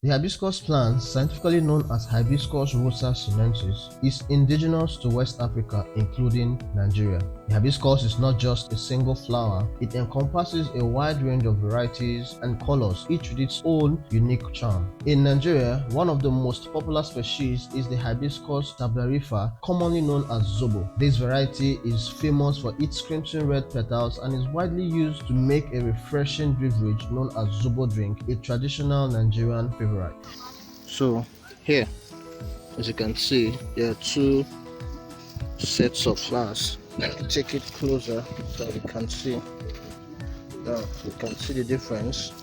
The hibiscus plant, scientifically known as Hibiscus rosa sinensis, is indigenous to West Africa, including Nigeria. The hibiscus is not just a single flower, it encompasses a wide range of varieties and colors, each with its own unique charm. In Nigeria, one of the most popular species is the Hibiscus tablarifa, commonly known as zobo. This variety is famous for its crimson red petals and is widely used to make a refreshing beverage known as zobo drink, a traditional Nigerian favorite. So here, as you can see, there are two sets of flowers. Take it closer so you can see. Now you can see the difference.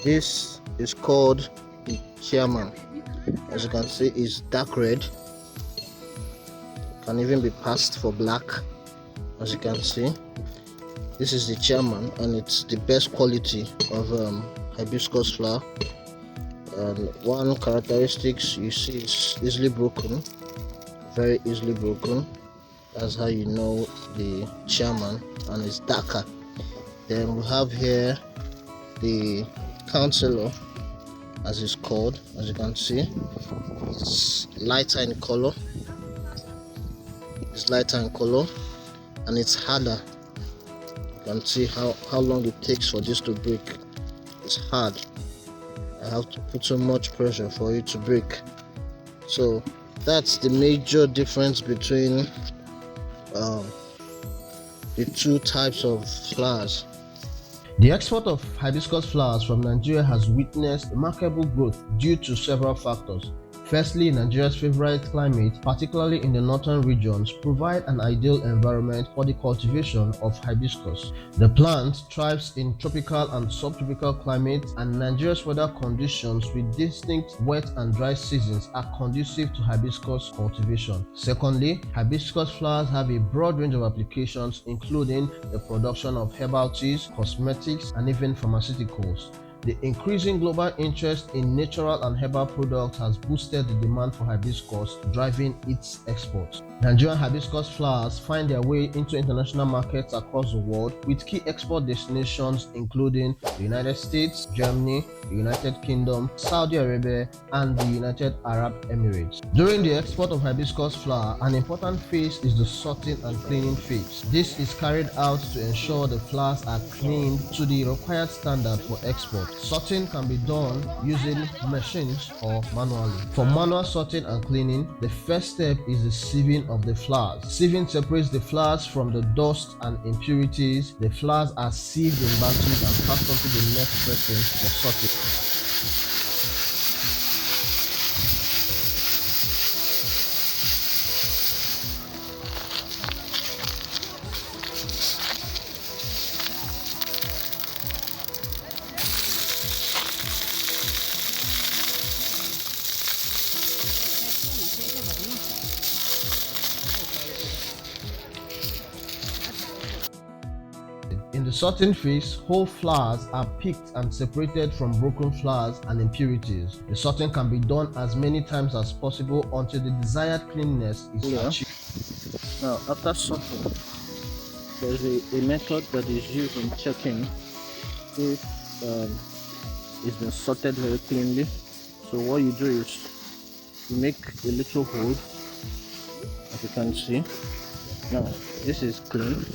This is called the chairman. As you can see, it's dark red. Can even be passed for black. As you can see, this is the chairman, and it's the best quality of hibiscus flower. And one characteristics you see is easily broken, very easily broken. That's how you know the chairman, and it's darker. Then we have here the counselor, as it's called. As you can see, it's lighter in color. It's lighter in color, and it's harder. You can see how long it takes for this to break. It's hard. I have to put so much pressure for it to break. So that's the major difference between the two types of flowers. The export of hibiscus flowers from Nigeria has witnessed remarkable growth due to several factors. Firstly, Nigeria's favorite climate, particularly in the northern regions, provide an ideal environment for the cultivation of hibiscus. The plant thrives in tropical and subtropical climates, and Nigeria's weather conditions with distinct wet and dry seasons are conducive to hibiscus cultivation. Secondly, hibiscus flowers have a broad range of applications, including the production of herbal teas, cosmetics, and even pharmaceuticals. The increasing global interest in natural and herbal products has boosted the demand for hibiscus, driving its exports. Nigerian hibiscus flowers find their way into international markets across the world, with key export destinations including the United States, Germany, the United Kingdom, Saudi Arabia, and the United Arab Emirates. During the export of hibiscus flower, an important phase is the sorting and cleaning phase. This is carried out to ensure the flowers are cleaned to the required standard for export. Sorting can be done using machines or manually. For manual sorting and cleaning, the first step is the sieving of the flowers. Sieving separates the flowers from the dust and impurities. The flowers are sieved in batches and passed on to the next pressing for sorting. In the sorting phase, whole flowers are picked and separated from broken flowers and impurities. The sorting can be done as many times as possible until the desired cleanliness is achieved. Now, after sorting, there's a method that is used in checking if it's been sorted very cleanly. So what you do is you make a little hole, as you can see. Now, this is clean,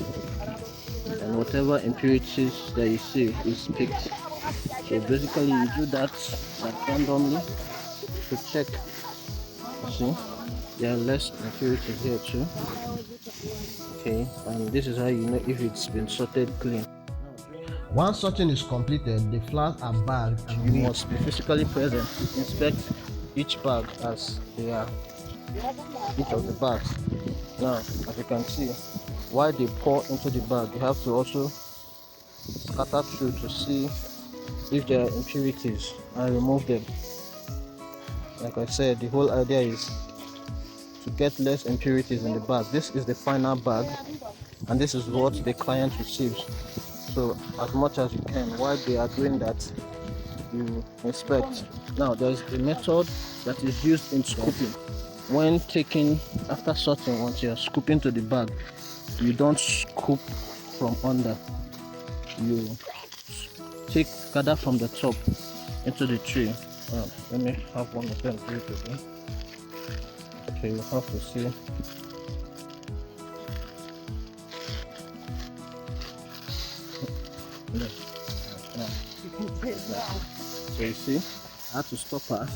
and whatever impurities that you see is picked. So basically you do that like randomly to check. You see, there are less impurities here too. Okay, and this is how you know if it's been sorted clean. Once sorting is completed, the flowers are bagged and you must be physically present to inspect each bag as they are, each of the bags. Now, as you can see, while they pour into the bag, you have to also scatter through to see if there are impurities and remove them. Like I said, the whole idea is to get less impurities in the bag. This is the final bag, and this is what the client receives. So as much as you can, while they are doing that, you inspect. Now there's a method that is used in scooping. When taking, after sorting, once you're scooping to the bag, you don't scoop from under. You gather from the top into the tree. Let me have one of them do it again. Okay, you have to see. So you see, I had to stop her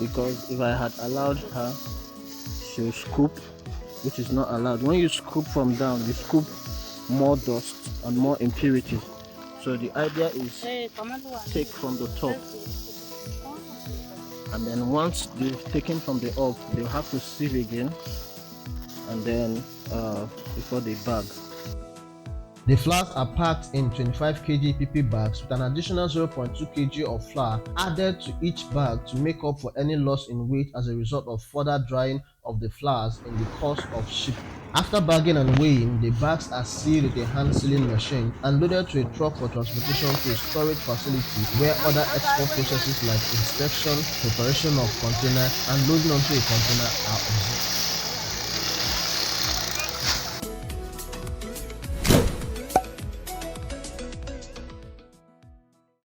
because if I had allowed her, she will scoop, which is not allowed. When you scoop from down, you scoop more dust and more impurities. So the idea is take from the top, and then once they've taken from the up, they'll have to sieve again, and then before they bag. The flours are packed in 25 kg PP bags with an additional 0.2 kg of flour added to each bag to make up for any loss in weight as a result of further drying of the flours in the course of shipping. After bagging and weighing, the bags are sealed with a hand sealing machine and loaded to a truck for transportation to a storage facility where other export processes like inspection, preparation of container, and loading onto a container are observed.